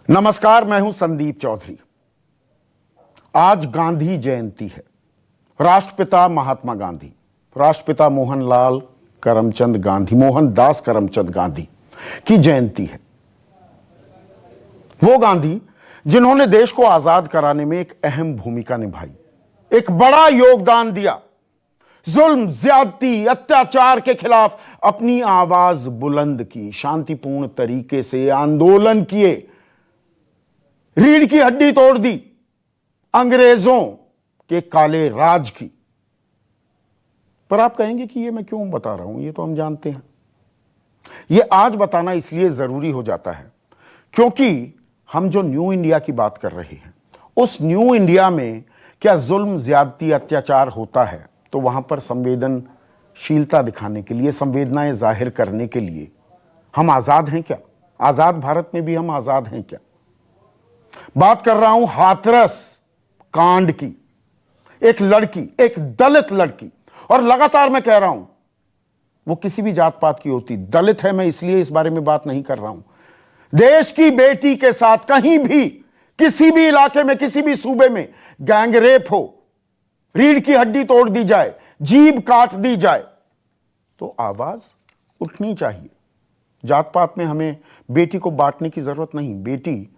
नमस्कार, मैं हूं संदीप चौधरी। आज गांधी जयंती है। राष्ट्रपिता महात्मा गांधी, राष्ट्रपिता मोहनलाल करमचंद गांधी, मोहनदास करमचंद गांधी की जयंती है। वो गांधी जिन्होंने देश को आजाद कराने में एक अहम भूमिका निभाई, एक बड़ा योगदान दिया, जुल्म, ज्यादती, अत्याचार के खिलाफ अपनी आवाज बुलंद की, शांतिपूर्ण तरीके से आंदोलन किए, रीढ़ की हड्डी तोड़ दी अंग्रेजों के काले राज की। पर आप कहेंगे कि ये मैं क्यों बता रहा हूं, ये तो हम जानते हैं। ये आज बताना इसलिए जरूरी हो जाता है क्योंकि हम जो न्यू इंडिया की बात कर रहे हैं, उस न्यू इंडिया में क्या जुल्म, ज्यादती, अत्याचार होता है तो वहां पर संवेदनशीलता दिखाने के लिए, संवेदनाएं जाहिर करने के लिए हम आजाद हैं क्या? आजाद भारत में भी हम आजाद हैं क्या? बात कर रहा हूं हाथरस कांड की। एक लड़की, एक दलित लड़की, और लगातार मैं कह रहा हूं वो किसी भी जात पात की होती, दलित है मैं इसलिए इस बारे में बात नहीं कर रहा हूं। देश की बेटी के साथ कहीं भी, किसी भी इलाके में, किसी भी सूबे में गैंगरेप हो, रीढ़ की हड्डी तोड़ दी जाए, जीभ काट दी जाए, तो आवाज उठनी चाहिए। जात पात में हमें बेटी को बांटने की जरूरत नहीं। बेटी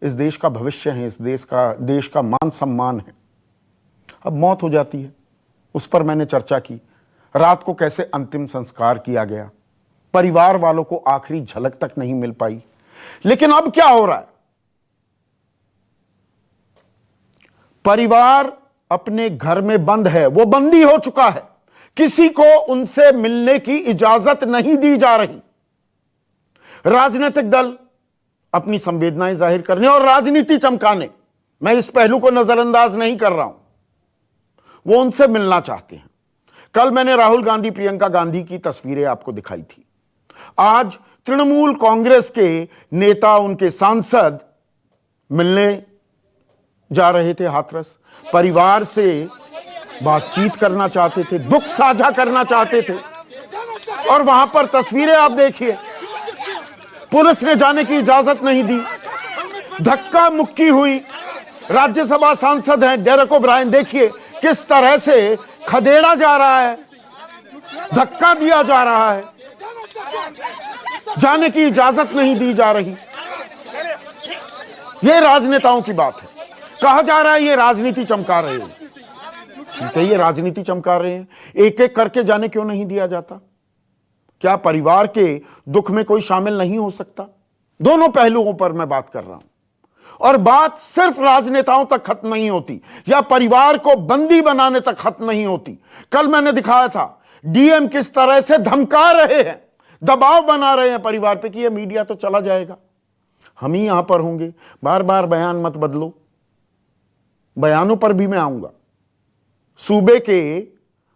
इस देश का भविष्य है, इस देश का मान सम्मान है। अब मौत हो जाती है, उस पर मैंने चर्चा की। रात को कैसे अंतिम संस्कार किया गया, परिवार वालों को आखिरी झलक तक नहीं मिल पाई। लेकिन अब क्या हो रहा है? परिवार अपने घर में बंद है, वो बंदी हो चुका है, किसी को उनसे मिलने की इजाजत नहीं दी जा रही। राजनीतिक दल अपनी संवेदनाएं जाहिर करने और राजनीति चमकाने, मैं इस पहलू को नजरअंदाज नहीं कर रहा हूं, वो उनसे मिलना चाहते हैं। कल मैंने राहुल गांधी, प्रियंका गांधी की तस्वीरें आपको दिखाई थी। आज तृणमूल कांग्रेस के नेता, उनके सांसद मिलने जा रहे थे हाथरस, परिवार से बातचीत करना चाहते थे, दुख साझा करना चाहते थे। और वहां पर तस्वीरें आप देखिए, पुलिस ने जाने की इजाजत नहीं दी, धक्का मुक्की हुई। राज्यसभा सांसद हैं डेरेक ओब्रायन, देखिए किस तरह से खदेड़ा जा रहा है, धक्का दिया जा रहा है, जाने की इजाजत नहीं दी जा रही। यह राजनेताओं की बात है। कहा जा रहा है ये राजनीति चमका रहे हैं। ठीक है, ये राजनीति चमका रहे हैं, एक एक करके जाने क्यों नहीं दिया जाता? क्या परिवार के दुख में कोई शामिल नहीं हो सकता? दोनों पहलुओं पर मैं बात कर रहा हूं। और बात सिर्फ राजनेताओं तक खत्म नहीं होती या परिवार को बंदी बनाने तक खत्म नहीं होती। कल मैंने दिखाया था डीएम किस तरह से धमका रहे हैं, दबाव बना रहे हैं परिवार पे कि ये मीडिया तो चला जाएगा, हम ही यहां पर होंगे, बार बार बयान मत बदलो। बयानों पर भी मैं आऊंगा। सूबे के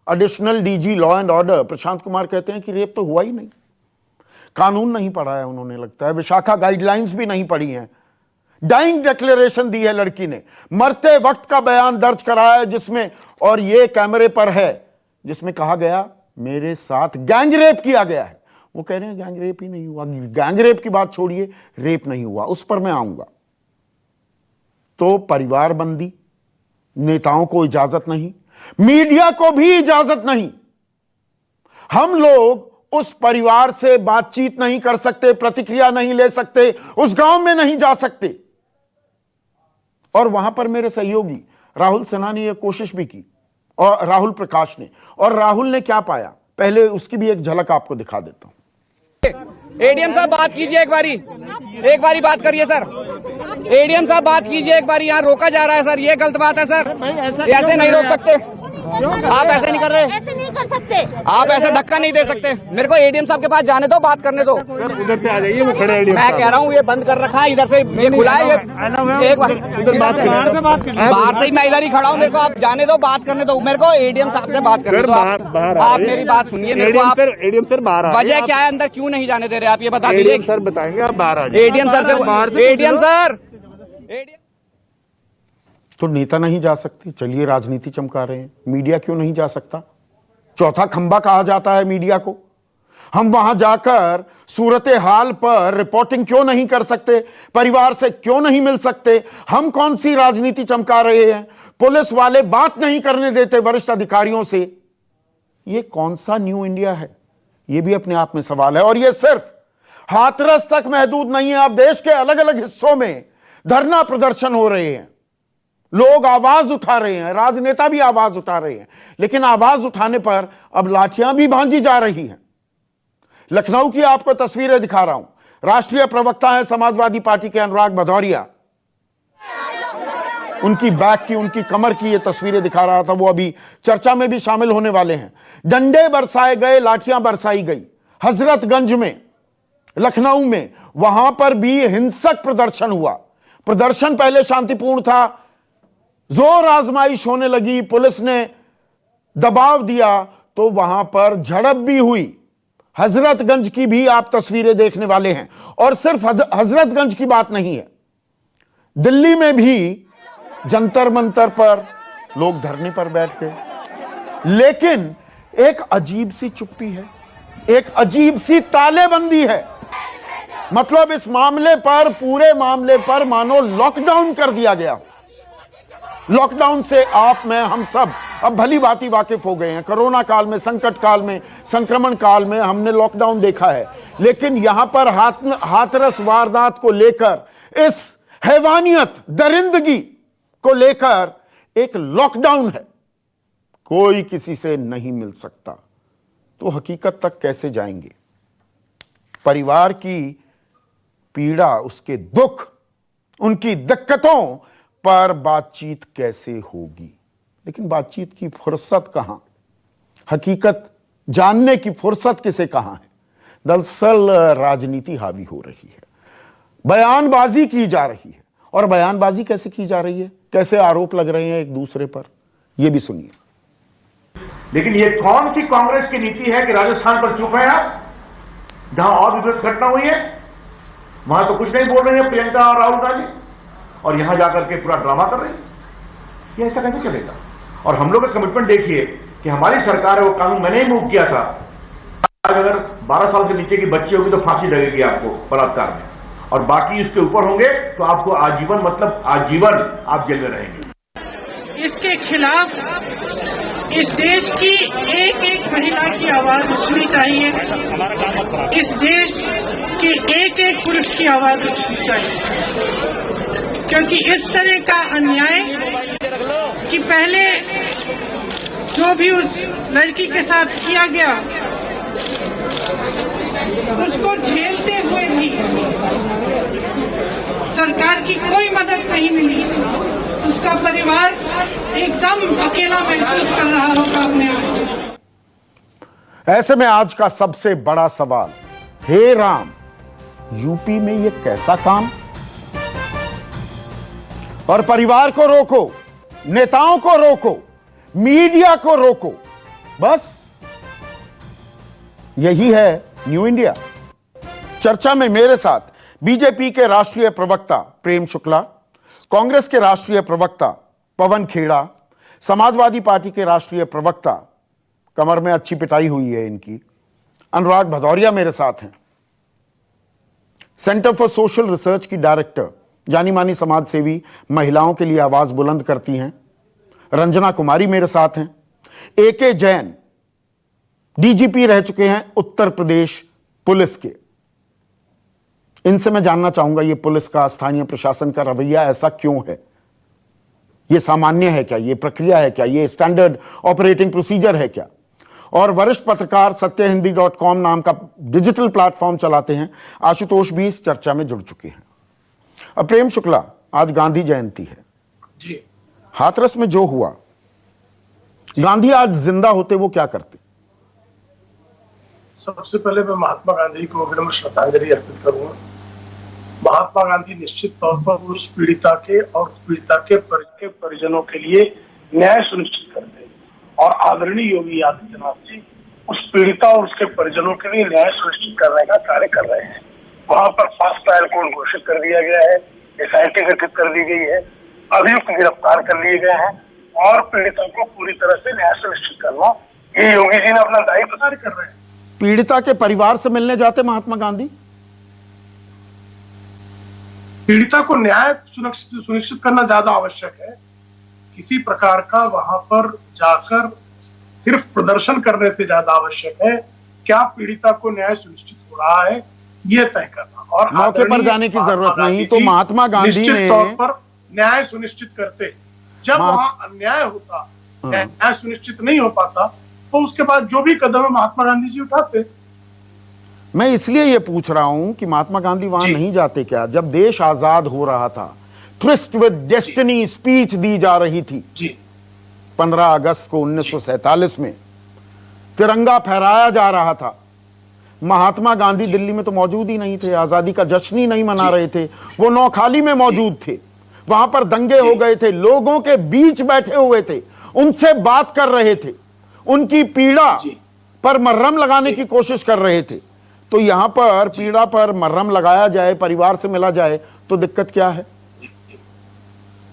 additional DG law and order Prashant Kumar कहते हैं कि रेप तो हुआ ही नहीं, कानून नहीं पढ़ा है उन्होंने, लगता है विशाखा गाइडलाइंस भी नहीं पढ़ी हैं। डाइंग डिक्लेरेशन दी है लड़की ने, मरते वक्त का बयान दर्ज कराया है जिसमें, और ये कैमरे पर है, जिसमें कहा गया मेरे साथ गैंगरेप किया गया है। वो कह रहे हैं गैंगरेप ही नहीं हुआ। गैंगरेप की बात छोड़िए, रेप नहीं हुआ, उस पर मैं आऊंगा। तो परिवार बंदी, नेताओं को इजाजत नहीं, मीडिया को भी इजाजत नहीं। हम लोग उस परिवार से बातचीत नहीं कर सकते, प्रतिक्रिया नहीं ले सकते, उस गांव में नहीं जा सकते। और वहां पर मेरे सहयोगी राहुल सिन्हा ने यह कोशिश भी की, और राहुल प्रकाश ने, और राहुल ने क्या पाया, पहले उसकी भी एक झलक आपको दिखा देता हूं। एडीएम साहब बात कीजिए, एक बारी बात करिए सर। एडीएम साहब बात कीजिए एक बारी, यहाँ रोका जा रहा है सर, ये गलत बात है सर, ऐसे नहीं रोक सकते आप, ऐसे नहीं कर रहे, ऐसे नहीं कर सकते आप, ऐसे धक्का नहीं दे सकते। मेरे को एडीएम साहब के पास जाने दो, बात करने दो। उधर से आ जाइए, वो खड़े एडीएम। मैं कह रहा हूँ ये बंद कर रखा है, इधर से ये खुला है, ये एक बार उधर बात करें, बाहर से ही मैं इधर ही खड़ा हूँ, मेरे को आप जाने दो, बात करने दो। मेरे को एडीएम साहब से बात करने दो। आप मेरी बात सुनिए, मेरे को आप, एडीएम सर बाहर, वजह क्या है, अंदर क्यों नहीं जाने दे रहे आप, ये बता दीजिए सर, बताएंगे आप बाहर आ जाइए। एडीएम सर से, एडीएम सर, तो नेता नहीं जा सकते, चलिए राजनीति चमका रहे हैं। मीडिया क्यों नहीं जा सकता? चौथा खंबा कहा जाता है मीडिया को। हम वहां जाकर सूरत हाल पर रिपोर्टिंग क्यों नहीं कर सकते? परिवार से क्यों नहीं मिल सकते? हम कौन सी राजनीति चमका रहे हैं? पुलिस वाले बात नहीं करने देते वरिष्ठ अधिकारियों से। यह कौन सा न्यू इंडिया है? यह भी अपने आप में सवाल है। और यह सिर्फ हाथरस तक महदूद नहीं है। अब देश के अलग अलग हिस्सों में धरना प्रदर्शन हो रहे हैं, लोग आवाज उठा रहे हैं, राजनेता भी आवाज उठा रहे हैं, लेकिन आवाज उठाने पर अब लाठियां भी भांजी जा रही हैं। लखनऊ की आपको तस्वीरें दिखा रहा हूं। राष्ट्रीय प्रवक्ता है समाजवादी पार्टी के अनुराग भदौरिया, उनकी बैक की, उनकी कमर की ये तस्वीरें दिखा रहा था। वो अभी चर्चा में भी शामिल होने वाले हैं। डंडे बरसाए गए, लाठियां बरसाई गई। हजरतगंज में, लखनऊ में, वहां पर भी हिंसक प्रदर्शन हुआ। प्रदर्शन पहले शांतिपूर्ण था, जोर आजमाइश होने लगी, पुलिस ने दबाव दिया तो वहां पर झड़प भी हुई। हजरतगंज की भी आप तस्वीरें देखने वाले हैं। और सिर्फ हजरतगंज की बात नहीं है, दिल्ली में भी जंतर मंतर पर लोग धरने पर बैठ गए। लेकिन एक अजीब सी चुप्पी है, एक अजीब सी तालेबंदी है। मतलब इस मामले पर, पूरे मामले पर मानो लॉकडाउन कर दिया गया। लॉकडाउन से आप, मैं, हम सब अब भली भांति वाकिफ हो गए हैं। कोरोना काल में, संकट काल में, संक्रमण काल में हमने लॉकडाउन देखा है। लेकिन यहां पर हाथरस वारदात को लेकर, इस हैवानियत, दरिंदगी को लेकर एक लॉकडाउन है। कोई किसी से नहीं मिल सकता। तो हकीकत तक कैसे जाएंगे? परिवार की पीड़ा, उसके दुख, उनकी दिक्कतों पर बातचीत कैसे होगी? लेकिन बातचीत की फुर्सत कहां? हकीकत जानने की फुर्सत किसे कहां है? दरअसल राजनीति हावी हो रही है, बयानबाजी की जा रही है। और बयानबाजी कैसे की जा रही है, कैसे आरोप लग रहे हैं एक दूसरे पर, यह भी सुनिए। लेकिन ये कौन सी कांग्रेस की नीति है कि राजस्थान पर चुप है आप? जहां और विपरीत घटना हुई है वहां तो कुछ नहीं बोल रहे हैं प्रियंका और राहुल गांधी, और यहां जाकर के पूरा ड्रामा कर रहे हैं। ये ऐसा कैसे चलेगा? और हम लोग का कमिटमेंट देखिए कि हमारी सरकार है, वो कानून मैंने ही मूव किया था। आज अगर 12 साल से नीचे की बच्ची होगी तो फांसी लगेगी आपको बलात्कार में, और बाकी इसके ऊपर होंगे तो आपको आजीवन, मतलब आजीवन आप जेल में रहेंगे। इसके खिलाफ इस देश की एक एक महिला की आवाज उठनी चाहिए। इस देश के एक एक पुरुष की आवाज उठनी चाहिए, क्योंकि इस तरह का अन्याय कि पहले जो भी उस लड़की के साथ किया गया उसको झेलते हुए भी सरकार की कोई मदद नहीं मिली। उसका परिवार एकदम अकेला महसूस कर रहा होगा अपने आप। ऐसे में आज का सबसे बड़ा सवाल, हे राम, यूपी में ये कैसा काम? और परिवार को रोको, नेताओं को रोको, मीडिया को रोको, बस यही है न्यू इंडिया। चर्चा में मेरे साथ बीजेपी के राष्ट्रीय प्रवक्ता प्रेम शुक्ला, कांग्रेस के राष्ट्रीय प्रवक्ता पवन खेड़ा, समाजवादी पार्टी के राष्ट्रीय प्रवक्ता, कमर में अच्छी पिटाई हुई है इनकी, अनुराग भदौरिया मेरे साथ हैं, सेंटर फॉर सोशल रिसर्च की डायरेक्टर, जानी मानी समाज सेवी, महिलाओं के लिए आवाज बुलंद करती हैं, रंजना कुमारी मेरे साथ हैं, एके जैन, डीजीपी रह चुके हैं उत्तर प्रदेश पुलिस के। इनसे मैं जानना चाहूंगा ये पुलिस का, स्थानीय प्रशासन का रवैया ऐसा क्यों है? ये सामान्य है क्या? ये प्रक्रिया है क्या? ये स्टैंडर्ड ऑपरेटिंग प्रोसीजर है क्या? और वरिष्ठ पत्रकार सत्यहिंदी.com नाम का डिजिटल प्लेटफॉर्म चलाते हैं आशुतोष भी इस चर्चा में जुड़ चुके हैं। अब प्रेम शुक्ला, आज गांधी जयंती है जी। हाथरस में जो हुआ, गांधी आज जिंदा होते वो क्या करते? सबसे पहले मैं महात्मा गांधी को विनम्र श्रद्धांजलि अर्पित करूंगा। महात्मा गांधी निश्चित तौर पर उस पीड़िता के और उस पीड़िता के परिजनों के लिए न्याय सुनिश्चित करते हैं, और आदरणीय योगी आदित्यनाथ जी उस पीड़िता और उसके परिजनों के लिए न्याय सुनिश्चित करने का कार्य कर रहे हैं। वहां पर फास्ट ट्रायल कोर्ट घोषित कर दिया गया है, एसआईटी गठित कर दी गई है, अभियुक्त गिरफ्तार कर लिए गए हैं, और पीड़िता को पूरी तरह से न्याय सुनिश्चित करना, ये योगी जी ने अपना दायित्व कार्य कर रहे हैं। पीड़िता के परिवार से मिलने जाते महात्मा गांधी? पीड़िता को न्याय सुनिश्चित करना ज्यादा आवश्यक है। किसी प्रकार का वहां पर जाकर सिर्फ प्रदर्शन करने से ज्यादा आवश्यक है क्या पीड़िता को न्याय सुनिश्चित हो रहा है ये तय करना। और मौके पर जाने की जरूरत नहीं, तो महात्मा गांधी निश्चित ने तौर पर न्याय सुनिश्चित करते। जब वहां अन्याय होता, न्याय सुनिश्चित नहीं हो पाता, तो उसके बाद जो भी कदम महात्मा गांधी जी उठाते। मैं इसलिए ये पूछ रहा हूं कि महात्मा गांधी वहां नहीं जाते क्या? जब देश आजाद हो रहा था, ट्विस्ट विद डेस्टिनी स्पीच दी जा रही थी जी 15 अगस्त को 1947 में, तिरंगा फहराया जा रहा था। महात्मा गांधी दिल्ली में तो मौजूद ही नहीं थे, आजादी का जश्न ही नहीं मना रहे थे, वो नौखाली में मौजूद थे। वहां पर दंगे हो गए थे, लोगों के बीच बैठे हुए थे, उनसे बात कर रहे थे, उनकी पीड़ा पर मरहम लगाने की कोशिश कर रहे थे। तो यहां पर पीड़ा पर मरहम लगाया जाए, परिवार से मिला जाए, तो दिक्कत क्या है?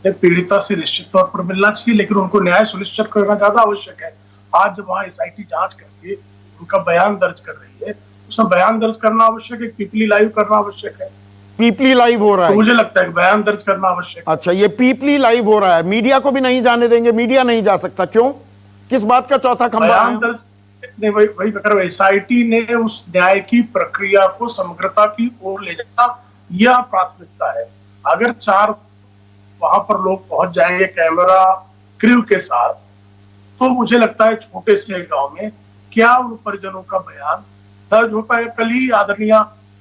पीड़िता से निश्चित तौर पर मिलना चाहिए, लेकिन उनको न्याय सुनिश्चित करना ज्यादा आवश्यक है। आज जब वहां एसआईटी जांच करके उनका बयान दर्ज कर रही है, उसमें बयान दर्ज करना आवश्यक है, पीपली लाइव करना आवश्यक है। पीपली लाइव हो रहा है, तो मुझे लगता है कि बयान दर्ज करना आवश्यक है। अच्छा, ये पीपली लाइव हो रहा है, मीडिया को भी नहीं जाने देंगे? मीडिया नहीं जा सकता, क्यों? किस बात का चौथा खंभा? बयान दर्ज नहीं, वही मैं एसआईटी ने उस न्याय की प्रक्रिया को समग्रता की ओर ले जाना, यह प्राथमिकता है। अगर 4 वहां पर लोग पहुंच जाएंगे कैमरा क्रू के साथ, तो मुझे लगता है छोटे से गांव में क्या उन परिजनों का बयान दर्ज हो पाए। कल ही आदरणीय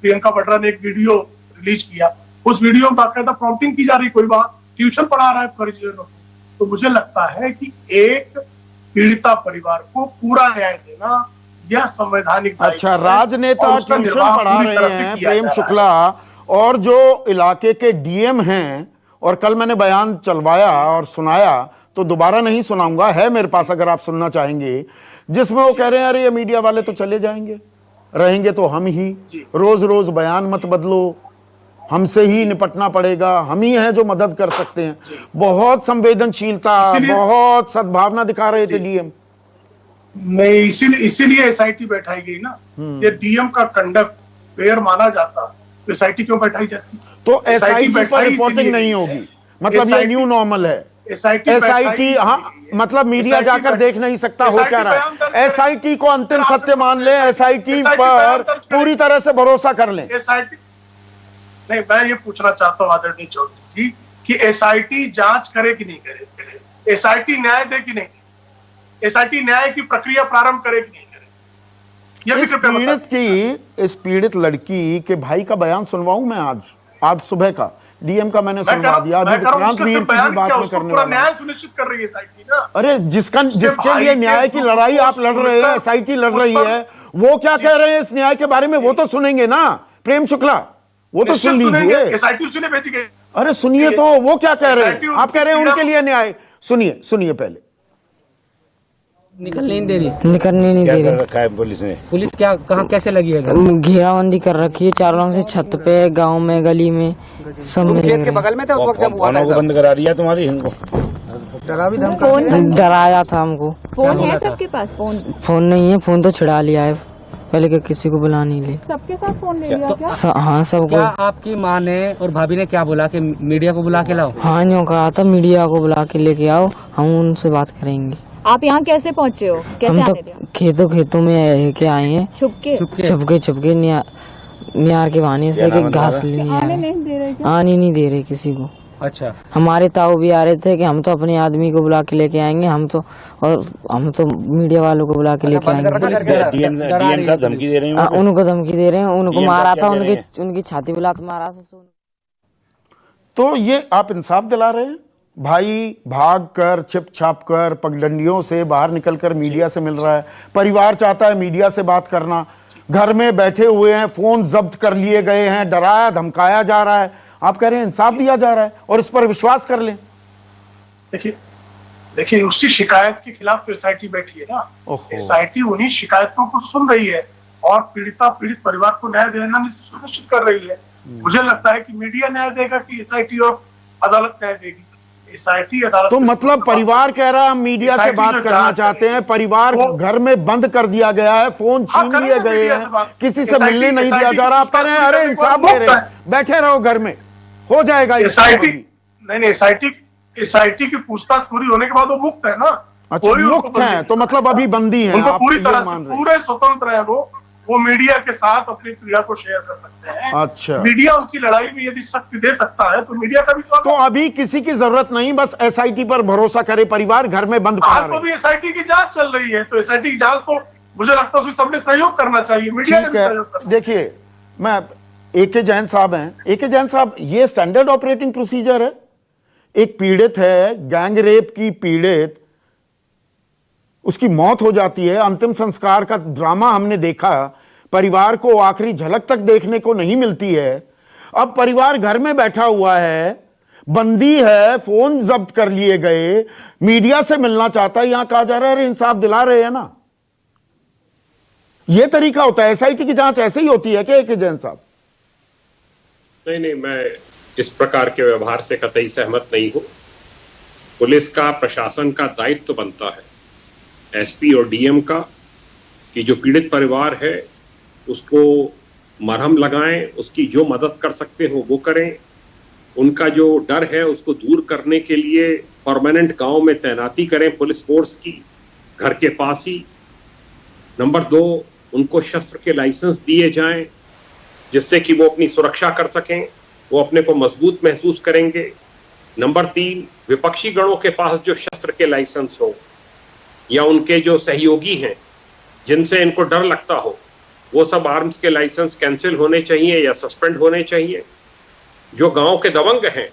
प्रियंका वाड्रा ने एक वीडियो रिलीज किया, उस वीडियो में बाकायदा प्रॉम्प्टिंग की जा रही, कोई बात ट्यूशन पढ़ा रहा है परिजनों को। तो मुझे लगता है कि एक पीड़िता परिवार को पूरा न्याय देना यह संवैधानिक दायित्व अच्छा, है। राजनेता और उसका ट्यूशन निर्वाह पढ़ा पूरी तरह रहे से हैं, किया प्रेम जा रहा है। शुक्ला, और जो इलाके के डीएम हैं, और कल मैंने बयान चलवाया और सुनाया, तो दोबारा नहीं सुनाऊंगा, है मेरे पास अगर आप सुनना चाहेंगे, जिसमें वो कह रहे हैं अरे ये मीडिया वाले तो चले जाएंगे, रहेंगे तो हम ही, रोज रोज बयान मत बदलो, हमसे ही निपटना पड़ेगा, हम ही हैं जो मदद कर सकते हैं। बहुत संवेदनशीलता, बहुत सद्भावना दिखा रहे थे डीएम। नहीं, इसीलिए एसआईटी बैठाई गई ना। ये डीएम का कंडक्ट फेयर माना जाता तो एसआईटी क्यों बैठाई जाती? तो एसआईटी पर रिपोर्टिंग नहीं होगी, मतलब ये न्यू नॉर्मल है। एसआईटी, हाँ, मतलब मीडिया जाकर देख नहीं सकता हो क्या रहा है। एसआईटी को अंतिम सत्य मान ले, एसआईटी पर पूरी तरह से भरोसा कर लें। एसआईटी नहीं, मैं ये पूछना चाहता हूँ आदरणीय चौधरी जी कि एसआईटी जांच करे कि नहीं करे, एसआईटी न्याय दे कि नहीं, एसआईटी न्याय की प्रक्रिया प्रारंभ करे कि नहीं करे, ये भी इस पीड़ित लड़की के भाई का बयान सुनवाऊं मैं आज सुबह का, डीएम का मैंने सुनवा दिया। अभी विक्रांत वीर की बात में करने वाला, न्याय सुनिश्चित कर रही है एसआईटी ना। अरे जिसके लिए न्याय की लड़ाई आप लड़ रहे हैं, एसआईटी लड़ रही है, वो क्या कह रहे हैं इस न्याय के बारे में, वो तो सुनेंगे ना प्रेम शुक्ला, वो तो सुन लीजिए। एसआईटी उसी ने भेजी गई। अरे सुनिए तो, वो क्या कह रहे हैं? आप कह रहे हैं उनके लिए न्याय, सुनिए पहले। निकलने नहीं दे रही। रखा है पुलिस ने? पुलिस क्या, कहाँ, कैसे लगी है? घेराबंदी कर रखी है चारों से, छत पे, गांव में, गली में, सब में खेत के बगल में थे उस वक्त जब हुआ था? बंद करा दिया तुम्हारी इनको, डराया था हमको। फोन है सबके पास? फोन नहीं है, फोन तो छिड़ा लिया है पहले के, किसी को बुला नहीं ले। सबके साथ फोन ले लिया क्या? हाँ, सबको। क्या आपकी माँ ने और भाभी ने क्या बोला कि मीडिया को बुला के लाओ? हाँ, यूँ कहा था मीडिया को बुला के लेके आओ, हम उनसे बात करेंगे। आप यहाँ कैसे पहुँचे हो? कैसे हम तो आने दिया? खेतों में के आए हैं, छुपके नियार के बहाने से कि घास लेने आने नहीं दे रहे क्या? आने नहीं दे रहे किसी को। अच्छा, हमारे ताऊ भी आ रहे थे कि हम तो अपने आदमी को बुला के लेके आएंगे, हम तो मीडिया वालों को बुला के लेके आएंगे। डीएम साहब धमकी दे रहे हैं, उनको धमकी दे रहे हैं, उनको मारा था, उनकी छाती पे लात मारा था। तो ये आप इंसाफ दिला रहे हैं? भाई भाग कर, छिप छाप कर, पगडंडियों से बाहर निकलकर मीडिया से मिल रहा है, परिवार चाहता है मीडिया से बात करना, घर में बैठे हुए हैं, फोन जब्त कर लिए गए हैं, डराया धमकाया जा रहा है, आप कह रहे हैं इंसाफ दिया जा रहा है और इस पर विश्वास कर लें। देखिए उसी शिकायत के खिलाफ तो एसआईटी बैठी है ना। एसआईटी उन्हीं शिकायतों को सुन रही है और पीड़ित परिवार को न्याय देना सुनिश्चित कर रही है। मुझे लगता है कि मीडिया न्याय देगा कि एसआईटी और अदालत न्याय देगी? एसआईटी अदालत तो मतलब परिवार कह रहा है हम मीडिया से SIT बात जो करना जांच चाहते हैं, परिवार वो- घर में बंद कर दिया गया है, फोन छीन लिए गए मीडिया से हैं, बात। किसी से SIT मिलने नहीं दिया जा रहा। आप कह रहे हैं अरे इंसाफ दे रहे हैं, बैठे रहो घर में, हो जाएगा एसआईटी नहीं, एसआईटी की पूछताछ पूरी होने के बाद वो मुक्त है ना। अच्छा, कोई उनको मुक्त है तो मतलब अभी बंदी है, उनको आप पूरी ये तरह मान से रहे हैं? पूरे स्वतंत्र है वो मीडिया के साथ अपनी पीड़ा को शेयर कर सकते हैं। अच्छा, मीडिया उनकी लड़ाई में यदि शक्ति दे सकता है तो मीडिया का भी स्वागत। तो अभी किसी की जरूरत नहीं, बस एसआईटी पर भरोसा करे परिवार, घर में बंद पड़ा आज तो रहे। भी एसआईटी की जांच चल रही है, तो एसआईटी की जांच तो मुझे लगता है उसमें सबने सहयोग करना चाहिए, मीडिया ने ठीक भी है, सहयोग करना। देखिए मैं एके जैन साहब हैं, एके जैन साहब ये स्टैंडर्ड ऑपरेटिंग प्रोसीजर है? एक पीड़ित है, गैंग रेप की पीड़ित, उसकी मौत हो जाती है, अंतिम संस्कार का ड्रामा हमने देखा, परिवार को आखिरी झलक तक देखने को नहीं मिलती है। अब परिवार घर में बैठा हुआ है, बंदी है, फोन जब्त कर लिए गए, मीडिया से मिलना चाहता है, यहां कहा जा रहा है अरे इंसाफ दिला रहे हैं ना। यह तरीका होता है? एसआईटी की जांच ऐसे ही होती है क्या एके जैन साहब? नहीं, मैं इस प्रकार के व्यवहार से कतई सहमत नहीं हूं। पुलिस का, प्रशासन का दायित्व बनता है, एसपी और डीएम का, कि जो पीड़ित परिवार है उसको मरहम लगाएं, उसकी जो मदद कर सकते हो वो करें, उनका जो डर है उसको दूर करने के लिए परमानेंट गांव में तैनाती करें पुलिस फोर्स की, घर के पास ही। नंबर 2, उनको शस्त्र के लाइसेंस दिए जाएं जिससे कि वो अपनी सुरक्षा कर सकें, वो अपने को मजबूत महसूस करेंगे। नंबर 3, विपक्षी गणों के पास जो शस्त्र के लाइसेंस हो या उनके जो सहयोगी हैं जिनसे इनको डर लगता हो, वो सब आर्म्स के लाइसेंस कैंसिल होने चाहिए या सस्पेंड होने चाहिए। जो गांव के दबंग हैं,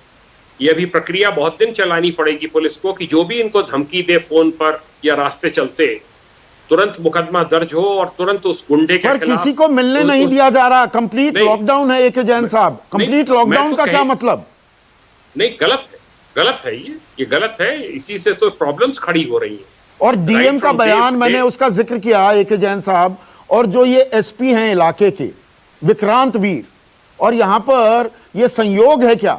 ये भी प्रक्रिया बहुत दिन चलानी पड़ेगी पुलिस को कि जो भी इनको धमकी दे फोन पर या रास्ते चलते, तुरंत मुकदमा दर्ज हो और तुरंत उस गुंडे के पर खिलाफ। किसी को मिलने नहीं दिया जा रहा। कंप्लीट लॉकडाउन है एके जैन साहब, कंप्लीट लॉकडाउन का क्या मतलब? नहीं, गलत है ये गलत है। इसी से तो प्रॉब्लम्स खड़ी हो रही हैं। और डीएम का बयान, मैंने उसका जिक्र किया एके जैन साहब, और जो ये एसपी हैं इलाके के विक्रांत वीर, और यहां पर ये संयोग है क्या?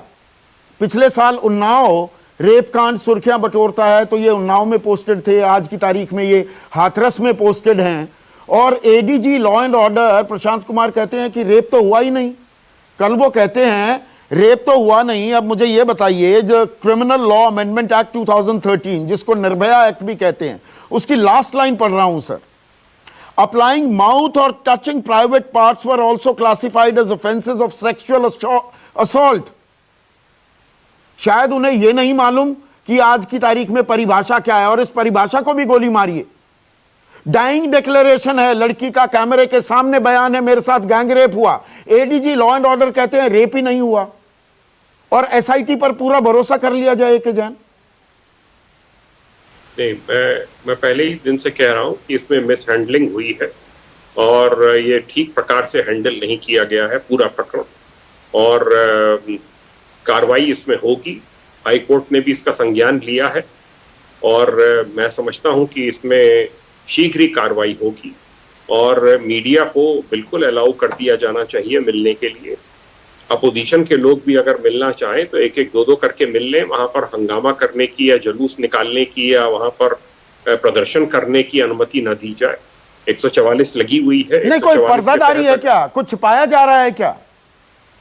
पिछले साल उन्नाव रेप कांड सुर्खियां बटोरता है, तो ये उन्नाव में पोस्टेड थे, आज की तारीख में ये हाथरस में पोस्टेड हैं। और ADG law and order Prashant Kumar कहते हैं कि रेप तो हुआ ही नहीं। कल वो कहते हैं रेप तो हुआ नहीं। अब मुझे ये बताइए, जो क्रिमिनल लॉ अमेंडमेंट एक्ट 2013, जिसको निर्भया एक्ट भी कहते हैं, उसकी लास्ट लाइन पढ़ रहा हूं सर। अप्लाइंग माउथ और touching private parts were also classified as offences of sexual assault. शायद उन्हें यह नहीं मालूम कि आज की तारीख में परिभाषा क्या है, और इस परिभाषा को भी गोली मारिए। डाइंग डिक्लेरेशन है लड़की का, कैमरे के सामने बयान है, मेरे साथ गैंग रेप हुआ। एडीजी लॉ एंड ऑर्डर कहते हैं रेप ही नहीं हुआ, और एसआईटी पर पूरा भरोसा कर लिया जाए कि जान? नहीं, मैं पहले ही दिन से कह रहा हूं कि इसमें मिसहैंडलिंग हुई है और ये ठीक प्रकार से हैंडल नहीं किया गया है पूरा प्रकरण, और कार्रवाई इसमें होगी। हाई कोर्ट ने भी इसका संज्ञान लिया है और मैं समझता हूं कि इसमें शीघ्र ही कार्रवाई होगी, और मीडिया को बिल्कुल अलाउ कर दिया जाना चाहिए मिलने के लिए। अपोजिशन के लोग भी अगर मिलना चाहें तो एक एक दो करके मिल लें। वहां पर हंगामा करने की या जुलूस निकालने की या वहां पर प्रदर्शन करने की अनुमति न दी जाए। 144 लगी हुई है। नहीं, कोई पर्दादारी है क्या? कुछ छुपाया जा रहा है क्या?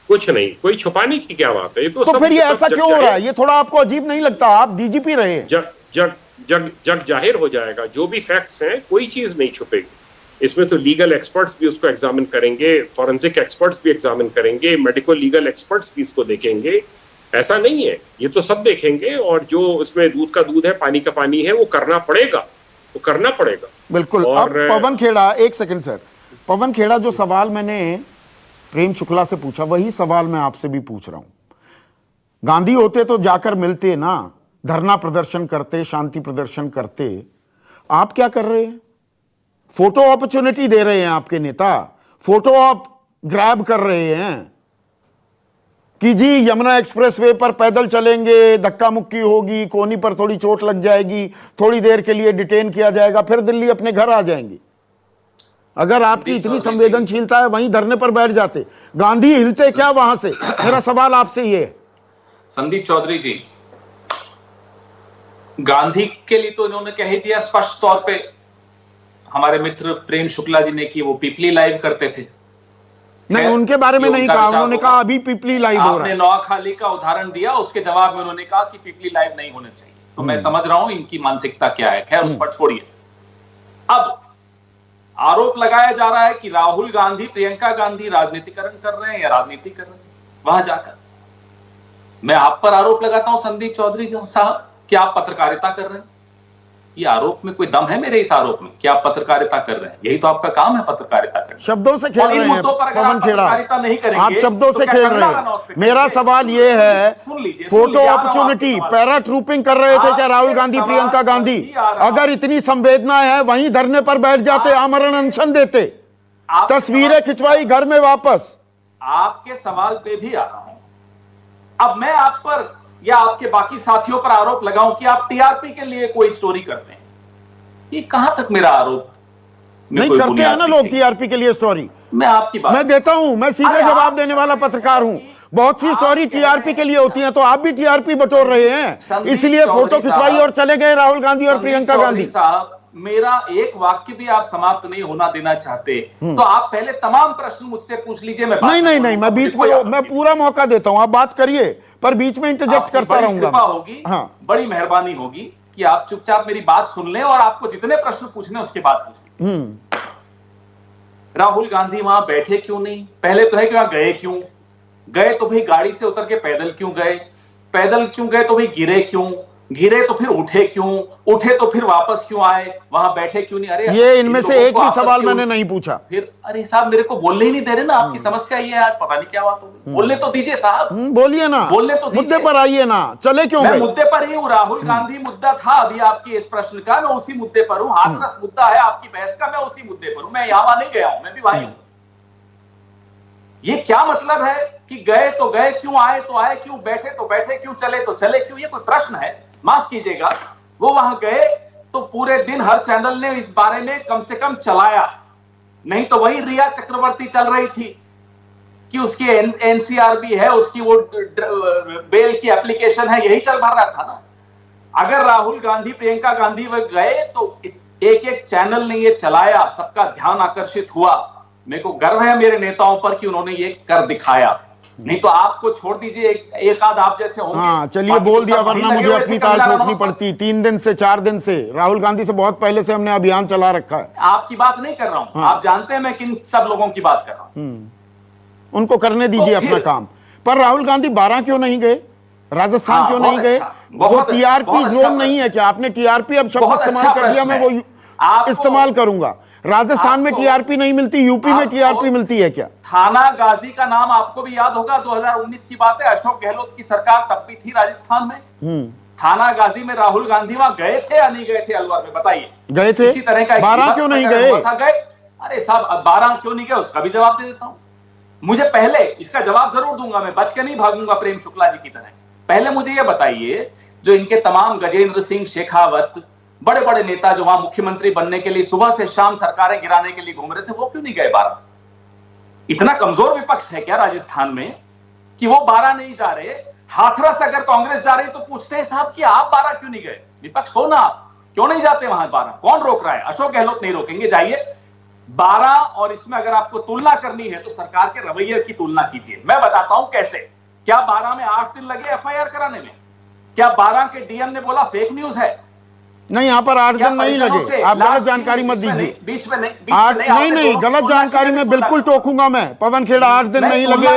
कुछ नहीं, कोई छुपाने की क्या बात है? ये तो फिर ये ऐसा क्यों हो रहा है? ये थोड़ा आपको अजीब नहीं लगता? आप डीजीपी रहे। जग जाहिर हो जाएगा। जो भी फैक्ट्स हैं, कोई चीज नहीं छुपेगी। इसमें तो लीगल एक्सपर्ट्स भी उसको एग्जामिन करेंगे, फॉरेंसिक एक्सपर्ट्स भी एग्जामिन करेंगे, मेडिकल लीगल एक्सपर्ट्स भी इसको देखेंगे। ऐसा नहीं है, ये तो सब देखेंगे, और जो इसमें दूध का दूध है, पानी का पानी है, वो करना पड़ेगा, वो करना पड़ेगा। बिल्कुल। अब पवन खेड़ा, एक सेकंड सर, पवन खेड़ा, जो सवाल मैंने प्रेम शुक्ला से पूछा वही सवाल मैं आपसे भी पूछ रहा हूं। गांधी होते तो जाकर मिलते ना, धरना प्रदर्शन करते, शांति प्रदर्शन करते। आप क्या कर रहे हैं? फोटो अपॉर्चुनिटी दे रहे हैं आपके नेता, फोटो आप ग्रैब कर रहे हैं कि जी यमुना एक्सप्रेसवे पर पैदल चलेंगे, धक्का मुक्की होगी, कोनी पर थोड़ी चोट लग जाएगी, थोड़ी देर के लिए डिटेन किया जाएगा, फिर दिल्ली अपने घर आ जाएंगे। अगर आपकी इतनी संवेदनशीलता है, वहीं धरने पर बैठ जाते। गांधी हिलते क्या वहां से? मेरा सवाल आपसे ये है। संदीप चौधरी जी, गांधी के लिए तो इन्होंने कह ही दिया स्पष्ट तौर पे, हमारे मित्र प्रेम शुक्ला जी ने, कि वो पीपली लाइव करते थे। नहीं, उनके बारे में नहीं कहा, उन्होंने कहा अभी पीपली लाइव हो रहा है। आपने नोआखाली का उदाहरण दिया, उसके जवाब में उन्होंने कहा कि पीपली लाइव नहीं होना चाहिए। तो मैं समझ रहा हूं इनकी मानसिकता क्या है, खैर उस पर छोड़िए। अब आरोप लगाया जा रहा है कि राहुल गांधी, प्रियंका गांधी राजनीतिकरण कर रहे हैं या राजनीति कर रहे हैं। वहां जाकर मैं आप पर आरोप लगाता हूं संदीप चौधरी साहब कि आप पत्रकारिता कर रहे हैं। ये आरोप में कोई दम है मेरे इस आरोप में कि आप पत्रकारिता कर रहे हैं? यही तो आपका काम है, पत्रकारिता करना। शब्दों से खेल रहे हैं पवन खेड़ा, आप शब्दों से खेल रहे हैं। मेरा सवाल ये है, फोटो अपॉर्चुनिटी, पैरा ट्रूपिंग कर रहे थे क्या राहुल गांधी, प्रियंका गांधी? अगर इतनी संवेदना है वहीं धरने पर बैठ जाते, आमरण अनशन देते, तस्वीरें खिंचवाई घर में वापस। आपके सवाल पे भी आ रहा हूं। अब मैं आप पर या आपके बाकी साथियों पर आरोप लगाऊं कि आप टीआरपी के लिए कोई स्टोरी करते हैं, ये कहां तक मेरा आरोप? नहीं करते हैं ना लोग टीआरपी के लिए स्टोरी। मैं आपकी बात मैं देता हूं, मैं सीधे जवाब देने वाला पत्रकार हूं। बहुत सी स्टोरी टीआरपी के लिए होती है, तो आप भी टीआरपी बटोर रहे हैं, इसलिए फोटो खिंचवाई और चले गए राहुल गांधी और प्रियंका गांधी। साहब, मेरा एक वाक्य भी आप समाप्त नहीं होना देना चाहते तो आप पहले तमाम प्रश्न मुझसे पूछ लीजिए। मैं नहीं, मैं बीच में, मैं पूरा मौका देता हूं, आप बात करिए, पर बीच में इंटरजेक्ट करता रहूंगा। होगी, हाँ, बड़ी मेहरबानी होगी कि आप चुपचाप मेरी बात सुन लें और आपको जितने प्रश्न पूछने उसके बाद पूछ लें। राहुल गांधी वहां बैठे क्यों नहीं? पहले तो है कि वहां गए क्यों? गए तो भाई गाड़ी से उतर के पैदल क्यों गए? पैदल क्यों गए तो भाई गिरे क्यों? गिरे तो फिर उठे क्यों? उठे तो फिर वापस क्यों आए? वहां बैठे क्यों नहीं? अरे ये इनमें से एक भी सवाल मैंने नहीं पूछा। फिर अरे साहब मेरे को बोलने ही नहीं दे रहे ना, आपकी समस्या ये है आज, पता नहीं क्या बात होगी। बोलने तो दीजिए साहब, बोलिए ना, बोलने तो मुद्दे पर आइए ना, चले क्यों मैं मुद्दे पर ही हूँ। राहुल गांधी मुद्दा था अभी आपके इस प्रश्न का, मैं उसी मुद्दे पर हूँ। हाथरस मुद्दा है आपकी बहस का, मैं उसी मुद्दे पर हूँ। मैं यहाँ नहीं गया हूं, मैं भी भाई हूं। ये क्या मतलब है कि गए तो गए क्यों, आए तो आए क्यों, बैठे तो बैठे क्यों, चले तो चले क्यों? ये कोई प्रश्न है? माफ कीजिएगा, वो वहां गए तो पूरे दिन हर चैनल ने इस बारे में कम से कम चलाया, नहीं तो वही रिया चक्रवर्ती चल रही थी कि उसकी एनसीआरबी है, उसकी वो बेल की एप्लीकेशन है, यही चल भर रहा था ना। अगर राहुल गांधी, प्रियंका गांधी वह गए तो इस एक चैनल ने ये चलाया, सबका ध्यान आकर्षित हुआ। मेरे को गर्व है मेरे नेताओं पर कि उन्होंने ये कर दिखाया। नहीं तो आपको छोड़ दीजिए, एक आध आप जैसे होंगे। हाँ चलिए, बोल दिया, वरना मुझे अपनी ताल ठोकनी पड़ती। 3 दिन से 4 दिन से राहुल गांधी से बहुत पहले से हमने अभियान चला रखा है। आपकी बात नहीं कर रहा हूं। हाँ। आप जानते हैं मैं किन सब लोगों की बात कर रहा हूं। उनको करने दीजिए अपना काम। पर राहुल गांधी 12 क्यों नहीं गए? राजस्थान क्यों नहीं गए? वो टीआरपी जोन नहीं है क्या? आपने टीआरपी अब शब्द इस्तेमाल कर दिया, मैं वो इस्तेमाल करूंगा। राजस्थान में टीआरपी नहीं मिलती, यूपी में टीआरपी मिलती है क्या? थाना गाजी का नाम आपको भी याद होगा, 2019 की बात है, अशोक गहलोत की सरकार तब भी थी राजस्थान में। थाना गाजी में राहुल गांधी वहां गए थे या नहीं गए थे? अलवर में बताइए। गए थे। इसी तरह का 12 क्यों नहीं गए? अरे साहब, अब 12 क्यों नहीं गए उसका भी जवाब दे देता हूं। मुझे पहले इसका जवाब जरूर दूंगा, मैं बच के नहीं भागूंगा प्रेम शुक्ला जी की तरह। पहले मुझे यह बताइए, जो इनके तमाम गजेंद्र सिंह शेखावत, बड़े बड़े नेता जो वहां मुख्यमंत्री बनने के लिए सुबह से शाम सरकारें गिराने के लिए घूम रहे थे, वो क्यों नहीं गए 12? इतना कमजोर विपक्ष है क्या राजस्थान में कि वो 12 नहीं जा रहे? हाथरस अगर कांग्रेस जा रही तो पूछते हैं साहब कि आप 12 क्यों नहीं गए? विपक्ष हो ना आप, क्यों नहीं जाते वहां 12? कौन रोक रहा है? अशोक गहलोत नहीं रोकेंगे, जाइए 12। और इसमें अगर आपको तुलना करनी है तो सरकार के रवैये की तुलना कीजिए। मैं बताता हूं कैसे। क्या 12 में 8 दिन लगे एफआईआर कराने में? क्या 12 के डीएम ने बोला फेक न्यूज है? नहीं, यहाँ पर 8 दिन नहीं लगे। आप गलत जानकारी मत दीजिए। बीच में नहीं, गलत जानकारी में बिल्कुल टोकूंगा मैं। पवन खेड़ा, 8 दिन नहीं लगे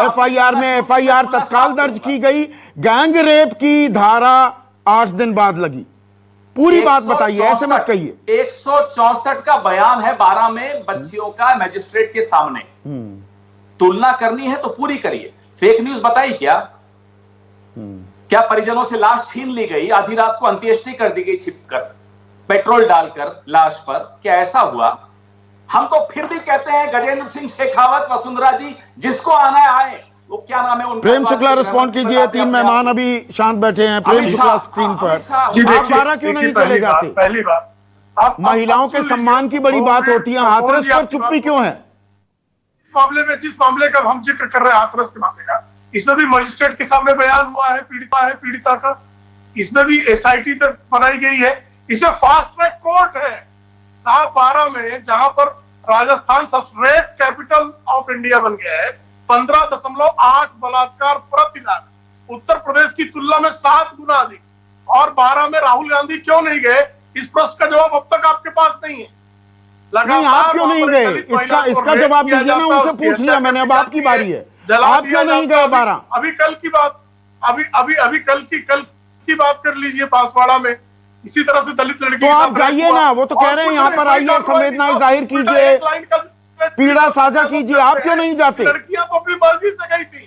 एफआईआर में। एफआईआर तत्काल दर्ज की गई, गैंग रेप की धारा 8 दिन बाद लगी। पूरी बात बताइए, ऐसे मत कहिए। 164 का बयान है 12 में बच्चियों का मजिस्ट्रेट के सामने। तुलना करनी है तो पूरी करिए। फेक न्यूज बताई क्या? क्या परिजनों से लाश छीन ली गई? आधी रात को अंत्येष्टि कर दी गई छिपकर, पेट्रोल डालकर लाश पर? क्या ऐसा हुआ? हम तो फिर भी कहते हैं गजेंद्र सिंह शेखावत, वसुंधरा जी, जिसको आना है आए। वो क्या नाम है उनका? प्रेम शुक्ला रिस्पॉन्ड कीजिए। 3 मेहमान अभी शांत बैठे हैं। प्रेम शुक्ला स्क्रीन पर। आप 12 क्यों नहीं चले जाते? पहली बात, महिलाओं के सम्मान की बड़ी बात होती है, हाथरस पर चुप्पी क्यों है? इस मामले में, जिस मामले का हम जिक्र कर रहे हैं हाथरस के मामले का, इसमें भी मजिस्ट्रेट के सामने बयान हुआ है पीड़िता का। इसमें भी एसआईटी तक बनाई गई है, इसमें फास्ट ट्रैक कोर्ट है। 12 में जहां पर राजस्थान सबसे रेट कैपिटल ऑफ इंडिया बन गया है, 15.8 बलात्कार प्रति लाख, उत्तर प्रदेश की तुलना में 7 गुना अधिक। और 12 में राहुल गांधी क्यों नहीं गए, इस प्रश्न का जवाब अब तक आपके पास नहीं है। नहीं, आप क्यों नहीं गए, इसका जवाब दीजिए ना, उनसे पूछ लिया मैंने, अब आपकी बारी है, आप क्यों नहीं गए 12? अभी कल की बात, अभी कल की बात कर लीजिए, बांसवाड़ा में इसी तरह से दलित लड़की, तो आप जाइए ना, वो तो कह रहे हैं यहाँ पर आइए, संवेदनाएं जाहिर कीजिए, पीड़ा साझा कीजिए, आप क्यों नहीं जाते? लड़कियां तो अपनी मर्जी से गई थी,